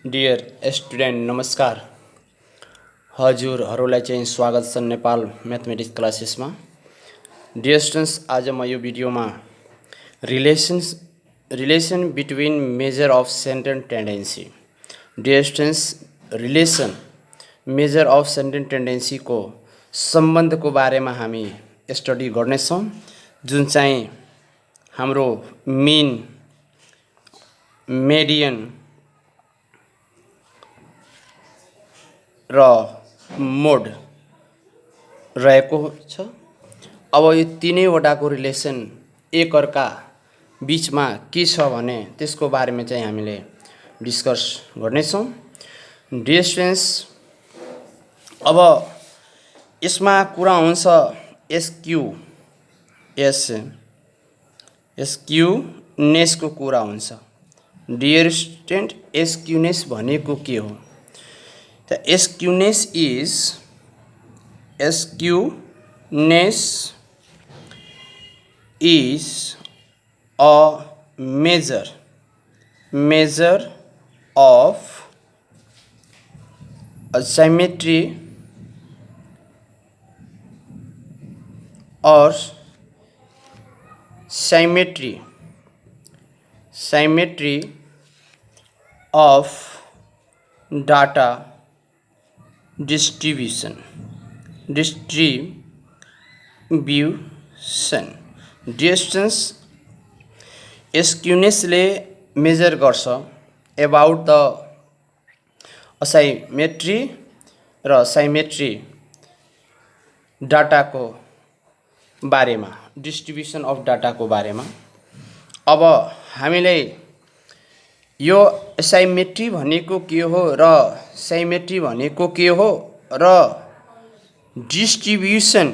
Dear student नमस्कार। हजुरहरूलाई चाहिँ स्वागत छ नेपाल म्याथमेटिक्स क्लासेसमा। डियर स्टुडेन्ट्स, आज म यो भिडियोमा relation between measure of central tendency, dear students, relation measure of central टेन्डेन्सीको सम्बन्धको बारेमा हामी स्टडी गर्नेछौँ, जुन चाहिँ हाम्रो मिन, मेडियन र मोड रहेको छ। अब यो तीनैवटाको रिलेसन एकअर्का बीचमा के छ भने त्यसको बारेमा चाहिँ हामीले डिस्कस गर्नेछौँ। डियर स्टुडेन्ट्स, अब यसमा कुरा हुन्छ एसक्युनेसको कुरा हुन्छ। डियर स्टुडेन्ट, एसक्युनेस भनेको के हो? The SQness is a measure of a symmetry or symmetry of data distribution. Distance SQnessले मेजर गर्छ एबाउट द असाइमेट्री र साइमेट्री डाटाको बारेमा, डिस्ट्रिब्युसन अफ डाटाको बारेमा। अब हामीले यो असाइमेट्री भनेको के हो र साइमेट्री भनेको के हो र डिस्ट्रिब्युसन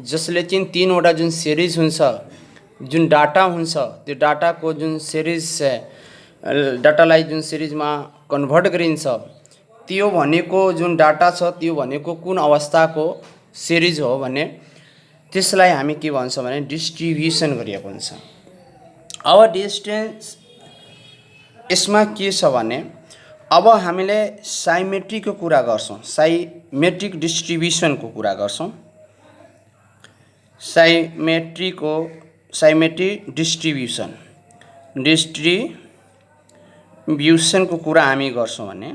जसले चाहिँ तीनवटा जुन सिरिज हुन्छ, जुन डाटा हुन्छ, त्यो डाटाको जुन सिरिज डाटालाई जुन सिरिजमा कन्भर्ट गरिन्छ, त्यो भनेको जुन डाटा छ त्यो भनेको कुन अवस्थाको सिरिज हो भने त्यसलाई हामी के भन्छौँ भने डिस्ट्रिब्युसन गरिएको हुन्छ। अब डिस्टेन्स यसमा के छ भने अब हामीले साइमेट्रीको कुरा गर्छौँ, साइमेट्रिक डिस्ट्रिब्युसनको कुरा गर्छौँ। साइमेट्रिक डिस्ट्रिब्युसनको कुरा हामी गर्छौँ भने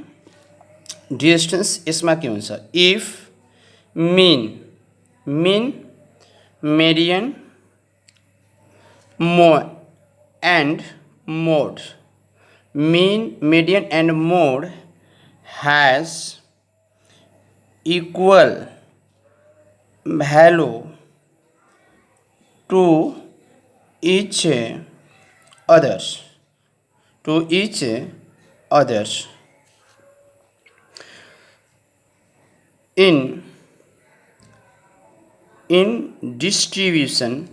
डिस्टेन्स यसमा के हुन्छ? If mean, median and mode, mean, median and mode has equal value to each others, in distribution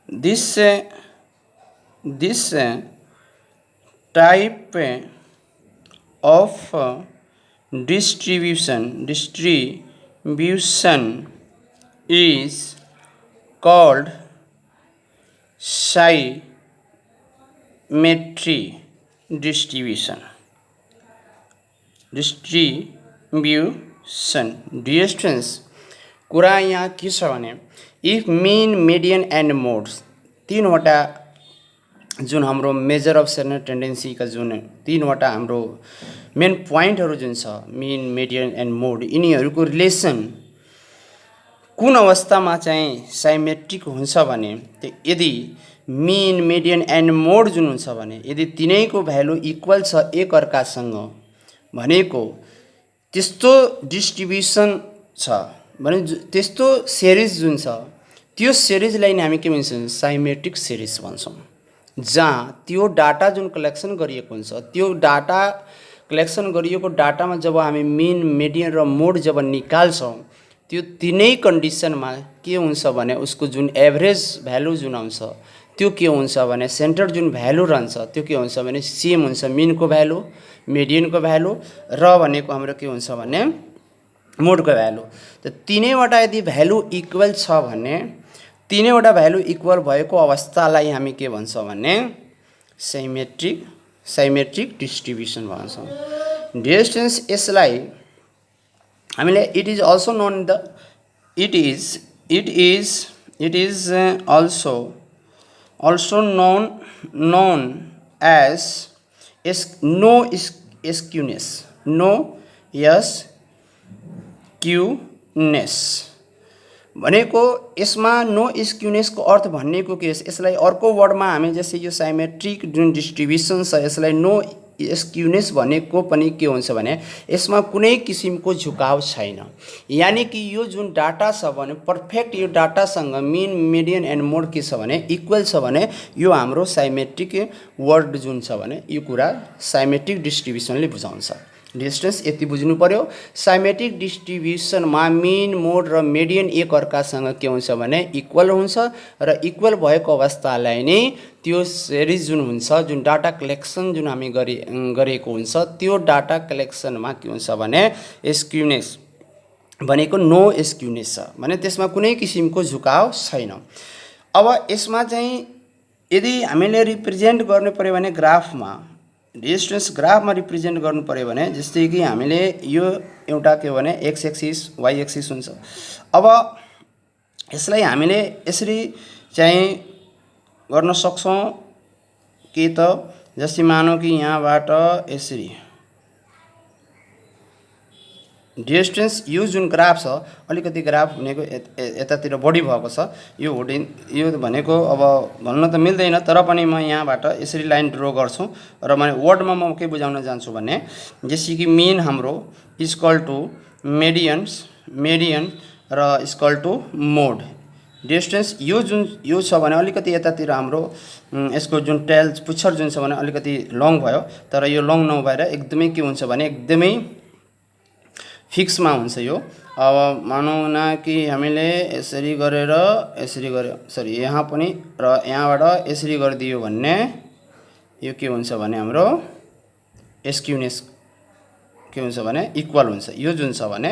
this type of distribution is called symmetry distribution. Dear students, कुरा यहाँ के छ भने if mean, median and modes, तीनवटा जुन हाम्रो major of central टेन्डेन्सीका जुन तीनवटा हाम्रो मेन पोइन्टहरू जुन छ, मिन, मेडियन एन्ड मोड, यिनीहरूको रिलेसन कुन अवस्थामा चाहिँ साइमेट्रिक हुन्छ भने यदि मिन, मेडियन एन्ड मोड जुन हुन्छ भने यदि तिनैको भ्यालु इक्वल छ एकअर्कासँग भनेको त्यस्तो डिस्ट्रिब्युसन छ भने त्यस्तो सिरिज जुन छ त्यो सिरिजलाई नै हामी के भन्छौँ? साइमेट्रिक सिरिज भन्छौँ। जहाँ त्यो डाटा जुन कलेक्सन गरिएको हुन्छ, त्यो डाटा कलेक्सन गरिएको डाटामा जब हामी मिन, मेडियन र मोड जब निकाल्छौँ, त्यो तिनै कन्डिसनमा के हुन्छ भने उसको जुन एभरेज भ्यालु जुन आउँछ त्यो के हुन्छ भने सेन्टर जुन भ्यालु रहन्छ त्यो के हुन्छ भने सेम हुन्छ, मिनको भ्यालु, मेडियनको भ्यालु र भनेको हाम्रो के हुन्छ भने मोडको भ्यालु। त तीनैवटा यदि भ्यालु इक्वल छ भने तीनैवटा भ्यालु इक्वल भएको अवस्थालाई हामी के भन्छ भने साइमेट्रिक डिस्ट्रिब्युसन भन्छौँ। डियर स्टुडेन्ट्स, यसलाई हामीले it is also known the it is also known as no skewness, no skewness भनेको यसमा नो स्क्युनेसको अर्थ भनेको के छ, यसलाई अर्को वर्डमा हामी जस्तै यो साइमेट्रिक जुन डिस्ट्रिब्युसन छ यसलाई नो स्क्युनेस भनेको पनि के हुन्छ भने यसमा कुनै किसिमको झुकाव छैन। यानी कि यो जुन डाटा छ भने पर्फेक्ट यो डाटासँग मिन मिडियन एन्ड मोड के छ भने इक्वल छ भने यो हाम्रो साइमेट्रिक वर्ड जुन छ भने यो कुरा साइमेट्रिक डिस्ट्रिब्युसनले बुझाउँछ। डिस्टेन्स यति बुझ्नु पर्यो। साइमेट्रिक डिस्ट्रिब्युसनमा मिन मोड र मिडियन एक अर्कासँग के हुन्छ भने इक्वल हुन्छ र इक्वल भएको अवस्थालाई नै त्यो सिरिज जुन हुन्छ जुन डाटा कलेक्सन जुन हामी गरेको हुन्छ त्यो डाटा कलेक्सनमा के हुन्छ भने स्क्युनेस भनेको नो स्क्युनेस छ भने त्यसमा कुनै किसिमको झुकाव छैन। अब यसमा चाहिँ यदि हामीले रिप्रेजेन्ट गर्नु पर्यो भने ग्राफमा डिस्टेन्स ग्राफमा रिप्रेजेन्ट गर्नु पर्यो भने जस्तै कि हामीले यो एउटा के भने एक्स एक्सिस वाइ एक्सिस हुन्छ। अब यसलाई हामीले यसरी चाहिँ गर्न सक्छौँ कि त जस्तै मानौँ कि यहाँबाट यसरी डिस्टेन्स यो जुन ग्राफ छ अलिकति ग्राफ भनेको यतातिर बढी भएको छ यो यो भनेको अब भन्न त मिल्दैन तर पनि म यहाँबाट यसरी लाइन ड्र गर्छु र मैले वर्डमा म के बुझाउन जान्छु भने जस्तै कि मिन हाम्रो इक्वल टु मेडियन र इक्वल टु मोड। डिस्टेन्स यो जुन यो छ भने अलिकति यतातिर हाम्रो यसको जुन टेल पुच्छर जुन छ भने अलिकति लङ भयो तर यो लङ नभएर एकदमै के हुन्छ भने एकदमै फिक्समा हुन्छ यो। अब मानौँ न कि हामीले यसरी गरेर यसरी गर्यो सरी यहाँ पनि र यहाँबाट यसरी गरिदियो भने यो के हुन्छ भने हाम्रो स्क्युनेस के हुन्छ भने इक्वल हुन्छ। यो जुन छ भने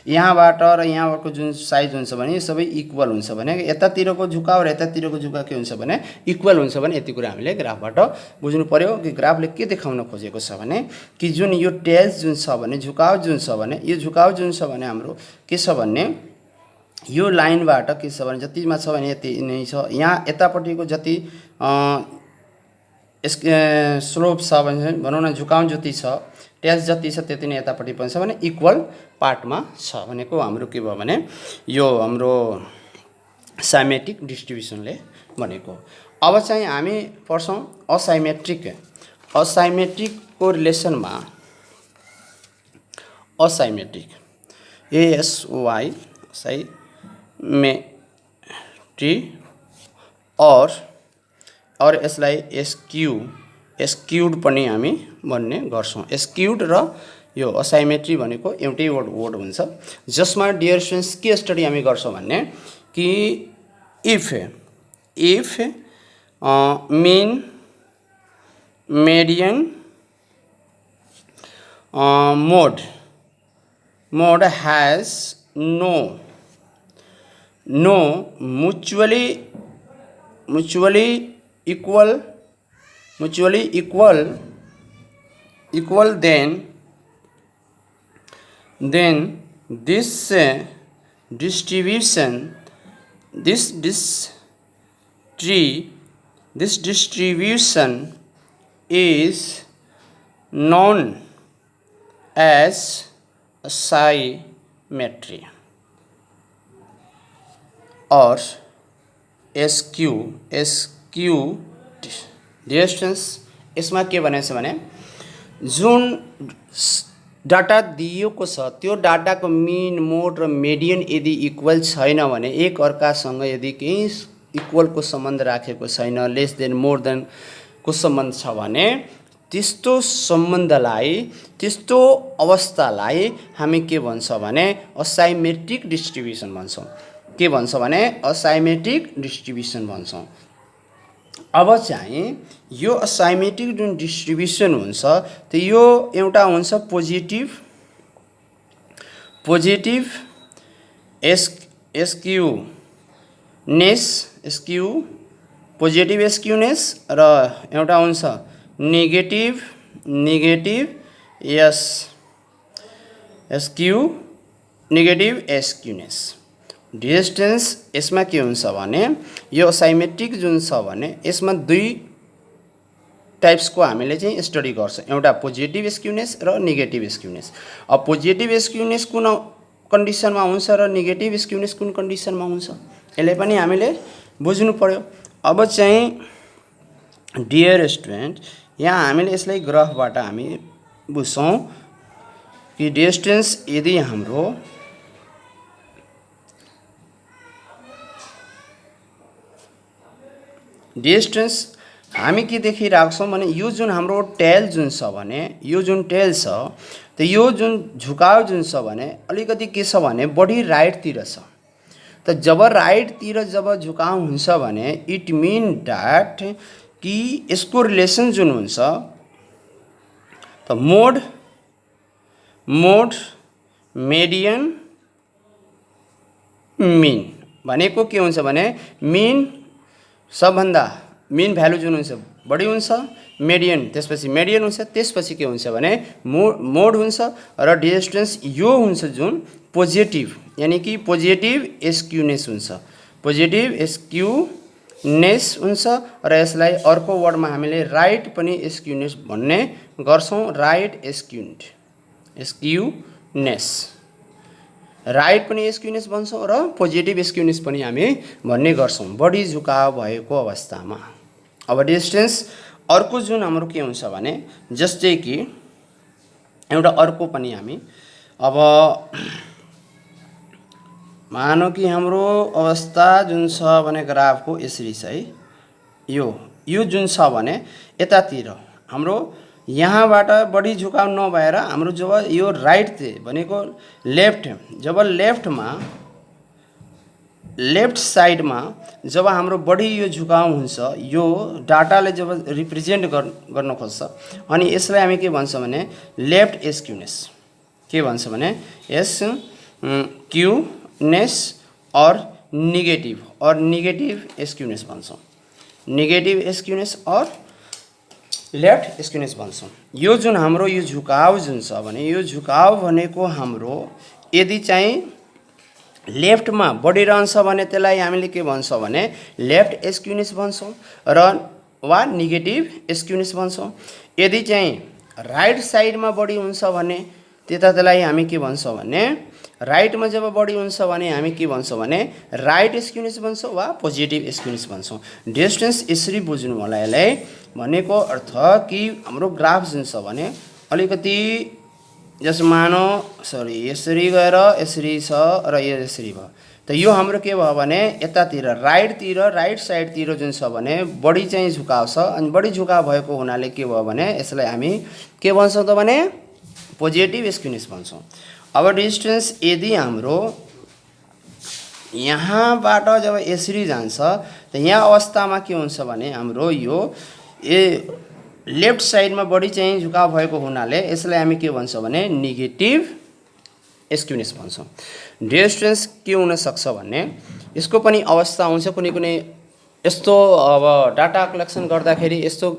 यहाँबाट र यहाँको जुन साइज हुन्छ भने यो सबै इक्वल हुन्छ भने यतातिरको झुकाव र यतातिरको झुकाव के हुन्छ भने इक्वल हुन्छ भने यति कुरा हामीले ग्राफबाट बुझ्नु पर्यो कि ग्राफले के देखाउन खोजेको छ भने कि जुन यो टेल्स जुन छ भने झुकाव जुन छ भने यो झुकाव जुन छ भने हाम्रो के छ भने यो लाइनबाट के छ भने जतिमा छ भने यति नै छ। यहाँ यतापट्टिको जति स्लोप छ भने भनौँ न झुकाव जति छ टेल्स जति छ त्यति नै यतापट्टि पनि छ भने इक्वल पार्टमा छ भनेको हाम्रो के भयो भने यो हाम्रो साइमेट्रिक डिस्ट्रिब्युसनले भनेको। अब चाहिँ हामी पढ्छौँ असाइमेट्रिकको रिलेसनमा असाइमेट्रिक ASY और यसलाई स्क्युड पनि हामी भन्ने गर्छौँ। स्क्युड र यो असाइमेट्री भनेको एउटै वर्ड हुन्छ जसमा डियर स्टुडेन्ट्स के स्टडी हामी गर्छौँ भन्ने कि if mean median mode has no mutually equal then this distribution is known as symmetry or skewed distance. यसमा के भनेको छ भने जुन डाटा दिएको छ त्यो डाटाको मिन मोड र मेडियन यदि इक्वल छैन भने एक अर्कासँग यदि केही इक्वलको सम्बन्ध राखेको छैन लेस देन मोर देन को सम्बन्ध छ भने त्यस्तो सम्बन्धलाई त्यस्तो अवस्थालाई हामी के भन्छ भने असाइमेट्रिक डिस्ट्रिब्युसन भन्छौँ। के भन्छ भने असाइमेट्रिक डिस्ट्रिब्युसन भन्छौँ। अब चाहिँ यो असाइमेट्रिक जुन डिस्ट्रिब्युसन हुन्छ त्यो यो एउटा हुन्छ पोजिटिभ नेस स्क्यू पोजिटिभ स्क्यूनेस र एउटा हुन्छ नेगेटिभ यस स्क्यू नेगेटिभ स्क्यूनेस। डिस्टेन्स यसमा के हुन्छ भने यो साइमेट्रिक जुन छ भने यसमा दुई टाइप्सको हामीले चाहिँ स्टडी गर्छ, एउटा पोजिटिभ स्क्यूनेस र नेगेटिभ स्क्यूनेस। अब पोजिटिभ स्क्यूनेस कुन कन्डिसनमा हुन्छ र नेगेटिभ स्क्यूनेस कुन कन्डिसनमा हुन्छ यसले पनि हामीले बुझ्नु पर्यो। अब चाहिँ डियर स्टुडेन्ट यहाँ हामीले यसलाई ग्राफबाट हामी बुझ्छौँ कि डिस्टेन्स यदि हाम्रो डिस्टेन्स हामी के देखिरहेको छौँ भने यो जुन हाम्रो टेल जुन छ भने यो जुन टेल छ त यो जुन झुकाव जुन छ भने अलिकति के छ भने बढी राइटतिर छ। त जब राइटतिर जब झुकाव हुन्छ भने इट मिन द्याट कि यसको रिलेसन जुन हुन्छ त मोड मेडियन मिन भनेको के हुन्छ भने मिन सबभन्दा मिन भ्यालु जुन हुन्छ बढी हुन्छ, मेडियन त्यसपछि मेडियन हुन्छ, त्यसपछि के हुन्छ भने मोड हुन्छ र डिस्टेन्स यो हुन्छ जुन पोजिटिभ यानी कि पोजिटिभ स्क्यूनेस हुन्छ, पोजिटिभ स्क्यूनेस हुन्छ र यसलाई अर्को वर्डमा हामीले राइट पनि स्क्यूनेस भन्ने गर्छौँ। राइट स्क्यूनेस राइट पनि स्क्यूनेस भन्छौँ र पोजिटिभ स्क्यूनेस पनि हामी भन्ने गर्छौँ बढी झुकाव भएको अवस्थामा। अब डिस्टेन्स अर्को जुन हाम्रो के हुन्छ भने जस्तै कि एउटा अर्को पनि हामी अब मानौ कि हाम्रो अवस्था जुन छ भने ग्राफको यसरी छ है, यो जुन छ भने यतातिर हाम्रो यहाँबाट बढी झुकाव नभएर हाम्रो जब यो राइट भनेको लेफ्ट जब लेफ्ट साइडमा जब हाम्रो बढी यो झुकाव हुन्छ यो डाटाले जब रिप्रेजेन्ट गर्न खोज्छ अनि यसलाई हामी के भन्छ भने लेफ्ट स्क्यूनेस के भन्छ भने स्क्यूनेस और नेगेटिभ स्क्यूनेस भन्छौँ, नेगेटिभ स्क्यूनेस और लेफ्ट स्क्यूनेस भन्छौँ। यो जुन हाम्रो यो झुकाव जुन छ भने यो झुकाव भनेको हाम्रो यदि चाहिँ लेफ्टमा बढिरहन्छ भने त्यसलाई हामीले के भन्छौँ भने लेफ्ट स्क्यूनेस भन्छौँ र वा नेगेटिभ स्क्यूनेस भन्छौँ। यदि चाहिँ राइट साइडमा बढी हुन्छ भने त्यसलाई हामी के भन्छौँ भने राइटमा जब बढी हुन्छ भने हामी के भन्छौँ भने राइट स्क्यूनेस भन्छौँ वा पोजिटिभ स्क्यूनेस भन्छौँ। डिस्टेन्स यसरी बुझ्नु होला। यसलाई भनेको अर्थ कि हाम्रो ग्राफ जुन छ भने अलिकति जस मानौ यसरी गएर यसरी छ र यो यसरी भयो त यो हाम्रो के भयो भने यतातिर राइट साइडतिर जुन छ भने बढी चाहिँ झुकाव छ अनि बढी झुकाव भएको हुनाले के भयो भने यसलाई हामी के भन्छौँ त भने पोजिटिभ स्क्यूनेस भन्छौँ। अब डिस्टेन्स यदि हाम्रो यहाँबाट जब यसरी जान्छ त यहाँ अवस्थामा के हुन्छ भने हाम्रो यो लेफ्ट साइडमा बढी चाहिँ झुकाव भएको हुनाले यसलाई हामी के भन्छौँ भने नेगेटिभ स्क्यूनेस भन्छौँ। डिस्टेन्स के हुन सक्छ भने यसको पनि अवस्था हुन्छ कुनै कुनै यस्तो अब डाटा कलेक्सन गर्दाखेरि यस्तो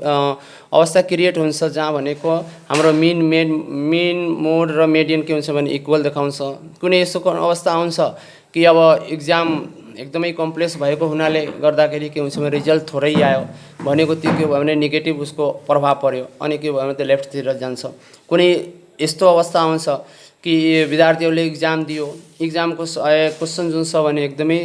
अवस्था क्रिएट हुन्छ जहाँ भनेको हाम्रो मिन मोड र मेडियन के हुन्छ भने इक्वल देखाउँछ। कुनै यस्तो अवस्था आउँछ कि अब इक्जाम एकदमै कम्प्लेक्स भएको हुनाले गर्दाखेरि के हुन्छ भने रिजल्ट थोरै आयो भनेको त्यो के भयो भने नेगेटिभ उसको प्रभाव पर्यो अनि के भयो भने त्यो लेफ्टतिर जान्छ। कुनै यस्तो अवस्था आउँछ कि विद्यार्थीहरूले इक्जाम दियो, इक्जामको क्वेसन जुन छ भने एकदमै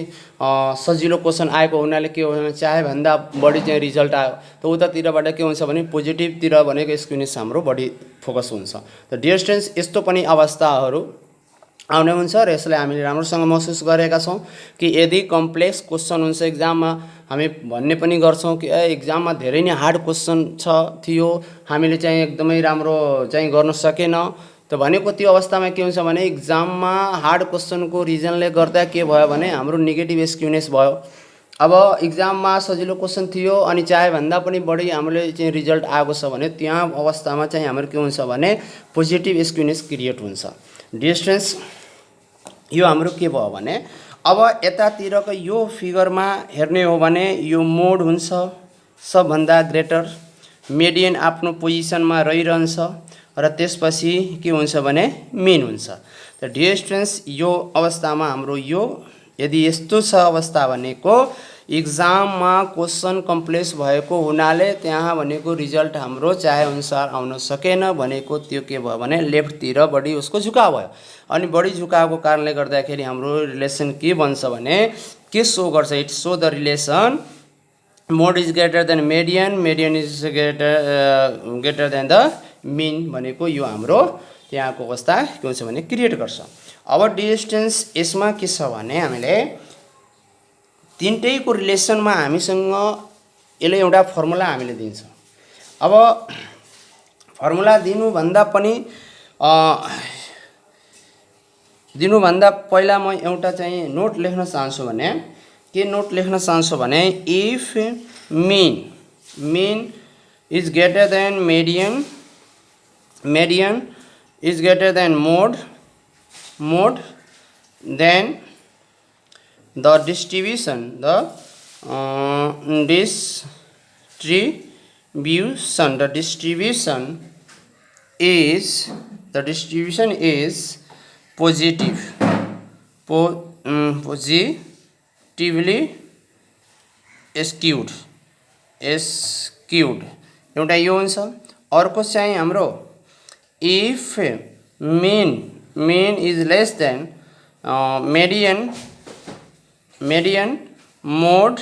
सजिलो क्वेसन आएको हुनाले के हो भने चाहे भन्दा बढी चाहिँ रिजल्ट आयो त उतातिरबाट के हुन्छ भने पोजिटिभतिर भनेको स्क्यूनेस हाम्रो बढी फोकस हुन्छ। त डिस्टेन्स यस्तो पनि अवस्थाहरू आउने हुन्छ र यसलाई हामीले राम्रोसँग महसुस गरेका छौँ कि यदि कम्प्लेक्स क्वेसन हुन्छ इक्जाममा हामी भन्ने पनि गर्छौँ कि इक्जाममा धेरै नै हार्ड क्वेसन थियो हामीले चाहिँ एकदमै राम्रो चाहिँ गर्न सकेन त भनेको त्यो अवस्थामा के हुन्छ भने इक्जाममा हार्ड क्वेसनको रिजनले गर्दा के भयो भने हाम्रो नेगेटिभ स्क्यूनेस भयो। अब इक्जाममा सजिलो क्वेसन थियो अनि चाहे भन्दा पनि बढी हामीले चाहिँ रिजल्ट आएको छ भने त्यहाँ अवस्थामा चाहिँ हाम्रो के हुन्छ भने पोजिटिभ स्क्यूनेस क्रिएट हुन्छ। डिस्टेन्स यो हाम्रो के भयो भने अब यतातिरको यो फिगरमा हेर्ने हो भने यो मोड हुन्छ सबभन्दा ग्रेटर, मिडियन आफ्नो पोजिसनमा रहिरहन्छ र त्यसपछि के हुन्छ भने मिन हुन्छ। त डियर स्टुडेन्ट्स, यो अवस्थामा हाम्रो यो यदि यस्तो छ अवस्था भनेको इक्जाममा क्वेसन कम्प्लेक्स भएको हुनाले त्यहाँ भनेको रिजल्ट हाम्रो चाहे अनुसार आउन सकेन भनेको त्यो के भयो भने लेफ्टतिर बढी उसको झुकाव भयो। अनि बढी झुकावको कारणले गर्दाखेरि हाम्रो रिलेसन के बन्छ भने के सो गर्छ, it show the relation mode is greater than median, median is greater than the mean भनेको यो हाम्रो त्यहाँको अवस्था के हुन्छ भने क्रिएट गर्छ। अब डिस्टेन्स यसमा के छ भने हामीले तीनटैको रिलेसनमा हामीसँग यसले एउटा फर्मुला हामीले दिन्छ। अब फर्मुला दिनुभन्दा पहिला म एउटा चाहिँ नोट लेख्न चाहन्छु भने के नोट लेख्न चाहन्छु भने if mean is greater than median, median is greater than mode, then the distribution is positively skewed एउटा यो हुन्छ। अर्को चाहिँ हाम्रो if mean is less than median mode,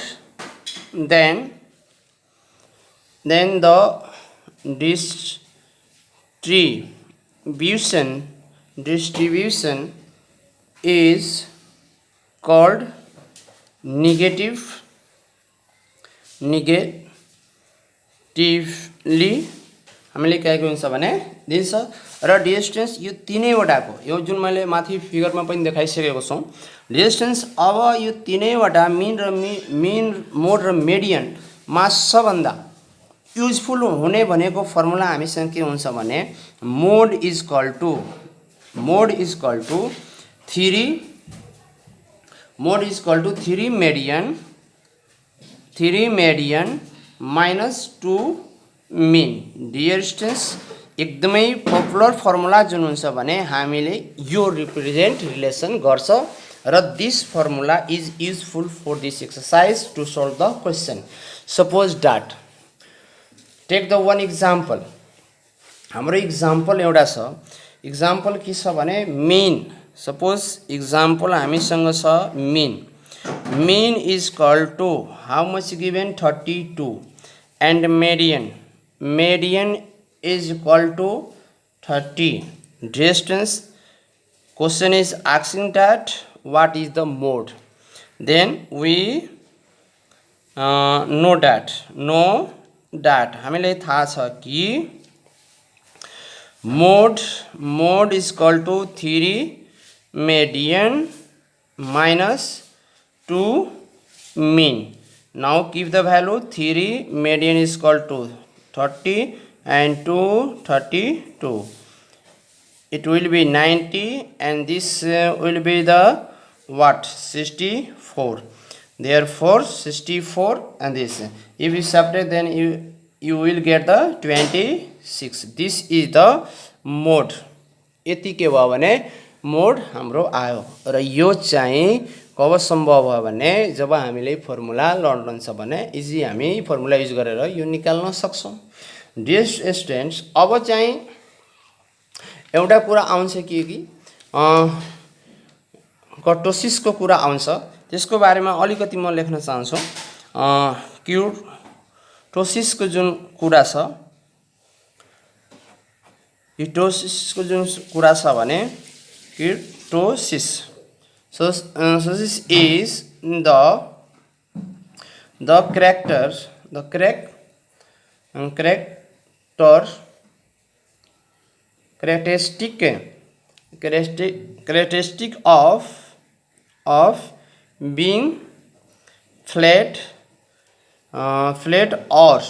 then the distribution is called negatively हामीले के हुन्छ भने दिन्छ। र डिस्टेन्स यो तीनैवटाको यो जुन मैले माथि फिगरमा पनि देखाइसकेको छु डिस्टेन्स, अब यो तीनैवटा मिन मोड र मेडियनमा सबभन्दा युजफुल हुने भनेको फर्मुला हामीसँग के हुन्छ भने mode is equal to 3 median minus 2 mean. Dear students, एकदमै पपुलर फर्मुला जुन हुन्छ भने हामीले यो रिप्रेजेन्ट रिलेसन गर्छ र this formula is useful for this exercise to solve the question. Suppose that take the one example, हाम्रो इक्जाम्पल एउटा छ। इक्जाम्पल के छ भने मिन, सपोज इक्जाम्पल हामीसँग छ mean is equal to how much given 32 and median is equal to 30. Distance question is asking that what is the mode, then we know that हामीलाई थाहा छ कि mode is equal to 3 median minus 2 mean. Now give the value 3 median is equal to 30 and 2 32. It will be 90 and this will be the what 64. Therefore 64 and this if you subtract then you will get the 26. This is the mode. यति के भयो भने मोड हाम्रो आयो र यो चाहिँ कब सम्भव भयो भने जब हामीले फर्मुला लर्न छ भने इजी हामी फर्मुला युज गरेर यो निकाल्न सक्छौं। डियर स्टुडेन्ट्स, अब चाहिँ एउटा कुरा आउँछ कि कर्टोसिसको कुरा आउँछ, त्यसको बारेमा अलिकति म लेख्न चाहन्छु। कर्टोसिसको जुन कुरा छ, कर्टोसिसको जुन कुरा छ भने kurtosis is the characteristic of being flat or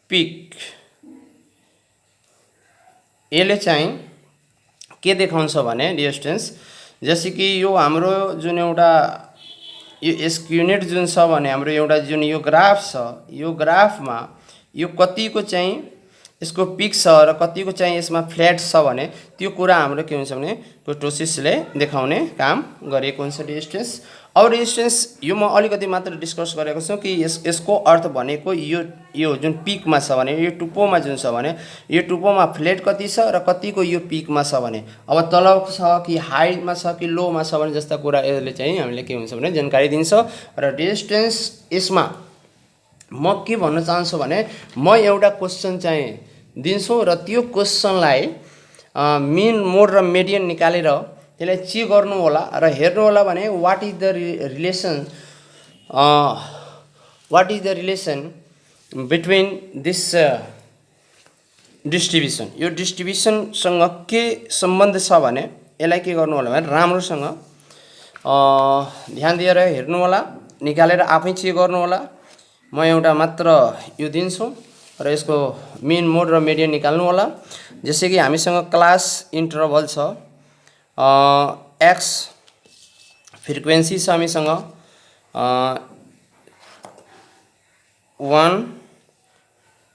peak। यसले चाहिँ के देखाउँछ भने डियर स्टुडेन्ट्स जैसे कि यो हाम्रो जुन एउटा यो यसको युनिट जुन छ भने हाम्रो एउटा जुन यो ग्राफ छ, यो ग्राफमा यो कतिको चाहिँ यसको पिक छ र कतिको चाहिँ यसमा फ्ल्याट छ भने त्यो कुरा हाम्रो के हुन्छ भने कुर्टोसिसले देखाउने काम गरेको हुन्छ डियर स्टुडेन्ट्स। अब डियर स्टुडेन्ट्स यो म अलिकति मात्र डिस्कस गरेको छु कि यसको अर्थ भनेको यो जुन पिकमा छ भने यो टुप्पोमा जुन छ भने यो टुप्पोमा फ्ल्याट कति छ र कतिको यो पिकमा छ भने अब तल छ कि हाइटमा छ कि लोमा छ भने जस्ता कुरा यसले चाहिँ हामीले के हुन्छ भने जानकारी दिन्छ। र डियर स्टुडेन्ट्स यसमा म के भन्न चाहन्छु भने म एउटा क्वेसन चाहिँ दिन्छु र त्यो क्वेसनलाई मिन मोड र मिडियन निकालेर त्यसलाई चेक गर्नु होला र हेर्नु होला भने what is the relation between this distribution. यो डिस्ट्रिब्युसनसँग के सम्बन्ध छ भने यसलाई के गर्नु होला भने राम्रोसँग ध्यान दिएर हेर्नु होला, निकालेर आफै चेक गर्नु होला। म एउटा मात्र यो दिन्छु र यसको मिन मोड र मिडियन निकाल्नु होला। जैसे कि हामीसँग क्लास इन्टरभल छ, एक्स फ्रिक्वेन्सी छ हामीसँग 1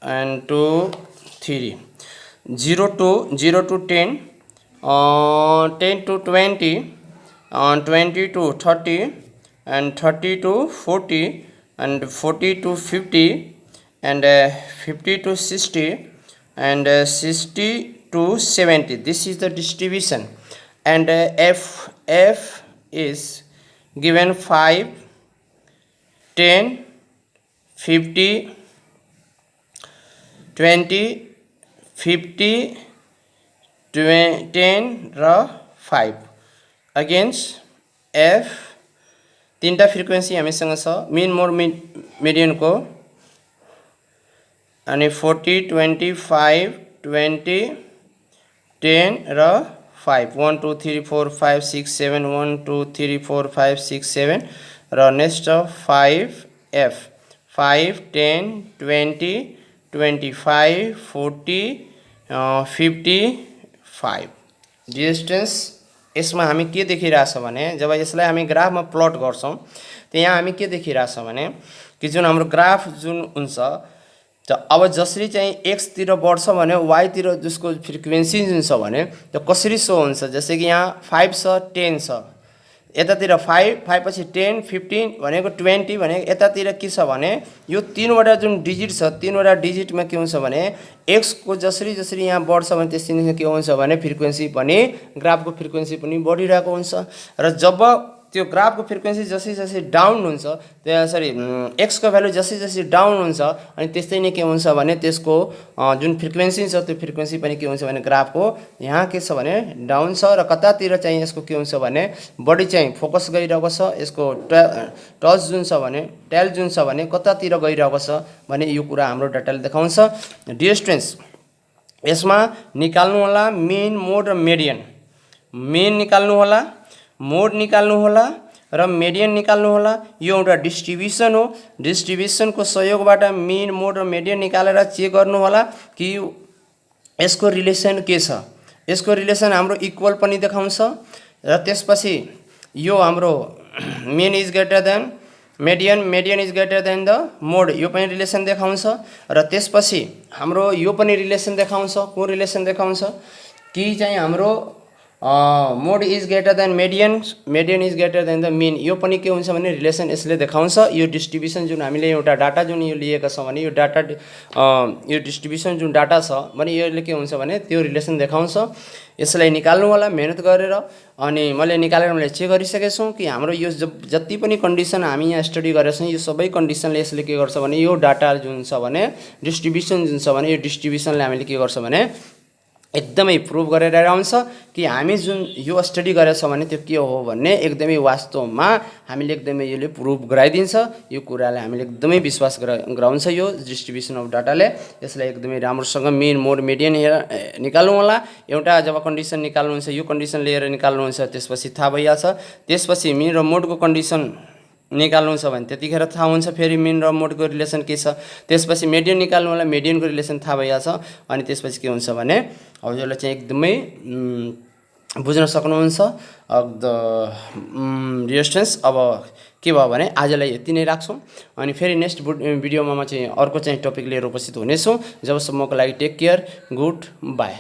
and 2 3, 0 to 10, 10 to 20, 20 to 30, and 30 to 40, and 40 to 50, and 50 to 60, and 60 to 70. This is the distribution, and f is given 5, 10, 50, 20, 50, 10 र 5 अगेन्स्ट f तीनटा फ्रिक्वेन्सी हामीसँग छ मिन मोड मिडियनको अनि 40, 25, 20, 10 र 5 1 2 3 4 5 6 7 1 2 3 4 5 6 7 र नेक्स्ट 5f 5 10 20 25 40 55। डिस्टेन्स यसमा हामी के देखिरहेछ भने जब यसलाई हामी ग्राफमा प्लट गर्छौं त यहाँ हामी के देखिरहेछ भने कि जुन हाम्रो ग्राफ जुन हुन्छ अब जसरी चाहिँ x तिर बढ्छ भने y तिर जसको फ्रिक्वेन्सी जुन छ भने त्यो कसरी सो हुन्छ। जस्तै कि यहाँ 5 छ 10 छ यतातिर 5 पछि 10 15 भनेको 20 भनेको यतातिर के छ भने यो तीनवटा जुन डिजिट छ तीनवटा डिजिटमा के हुन्छ भने x को जसरी जसरी यहाँ बढ्छ भने त्यसरी के हुन्छ भने फ्रिक्वेन्सी पनि ग्राफको फ्रिक्वेन्सी पनि बढिरहेको हुन्छ र जब त्यो ग्राफको फ्रिक्वेन्सी जसरी जसरी डाउन हुन्छ त्यसरी x को भ्यालु जसरी जसरी डाउन हुन्छ अनि त्यस्तै नै के हुन्छ भने त्यसको जुन फ्रिक्वेन्सी छ त्यो फ्रिक्वेन्सी पनि के हुन्छ भने ग्राफको यहाँ के छ भने डाउन छ र कतातिर चाहिँ यसको के हुन्छ भने बडी चाहिँ फोकस गरिरहेको छ यसको टच जुन छ भने टेल जुन छ भने कतातिर गइरहेको छ भने यो कुरा हाम्रो डाटाले देखाउँछ। डियर स्टुडेन्ट्स यसमा निकाल्नु होला मिन मोड र मिडियन। मिन निकाल्नु होला, मोड निकाल्नु होला र मिडियन निकाल्नु होला। यो एउटा डिस्ट्रिब्युसन हो, डिस्ट्रिब्युसनको सहयोगबाट मिन मोड र मिडियन निकालेर चेक गर्नु होला कि यसको रिलेसन के छ। यसको रिलेसन हाम्रो इक्वल पनि देखाउँछ र त्यसपछि यो हाम्रो mean is greater than median, median is greater than the mode यो पनि रिलेसन देखाउँछ र त्यसपछि हाम्रो यो पनि रिलेसन देखाउँछ। को रिलेसन देखाउँछ कि चाहिँ हाम्रो mode is greater than median, median is greater than the mean यो पनि के हुन्छ भने रिलेसन यसले देखाउँछ। यो डिस्ट्रिब्युसन जुन हामीले एउटा डाटा जुन यो लिएका छौं भने यो डाटा यो डिस्ट्रिब्युसन जुन डाटा छ भने यसले के हुन्छ भने त्यो रिलेसन देखाउँछ। यसलाई निकाल्नु होला मेहनत गरेर अनि मैले निकालेर मैले चेक गरिसकेको छु कि हाम्रो यो जति पनि कन्डिसन हामी यहाँ स्टडी गरेका छौं यो सबै कन्डिसनले यसले के गर्छ भने यो डाटा जुन छ भने डिस्ट्रिब्युसन जुन छ भने यो डिस्ट्रिब्युसनले हामीले के गर्छ भने एकदमै प्रुभ गरेर आउँछ कि हामी जुन यो स्टडी गरेका छौं भने त्यो के हो भन्ने एकदमै वास्तवमा हामीले एकदमै यसले प्रुभ गराइदिन्छ। यो कुरालाई हामीले एकदमै विश्वास गराउँछ यो डिस्ट्रिब्युसन अफ डाटाले। यसलाई एकदमै राम्रोसँग मिन मोड मिडियन निकाल्नु होला। एउटा जब कन्डिसन निकाल्नुहुन्छ यो कन्डिसन लिएर निकाल्नुहुन्छ त्यसपछि थाहा भइहाल्छ। त्यसपछि मिन र मोडको कन्डिसन निकाल्नुहुन्छ भने त्यतिखेर थाहा हुन्छ फेरि मिन र मोडको रिलेसन के छ। त्यसपछि मिडियन निकाल्नु होला, मिडियनको रिलेसन थाहा भइहाल्छ अनि त्यसपछि के हुन्छ भने अब यसलाई चाहिँ एकदमै बुझ्न सक्नुहुन्छ द रेजिस्टेन्स। अब के भयो भने आजलाई यति नै राख्छौँ, अनि फेरि नेक्स्ट भिडियोमा म चाहिँ अर्को चाहिँ टपिक लिएर उपस्थित हुनेछु। जबसम्मको लागि टेक केयर, गुड बाई।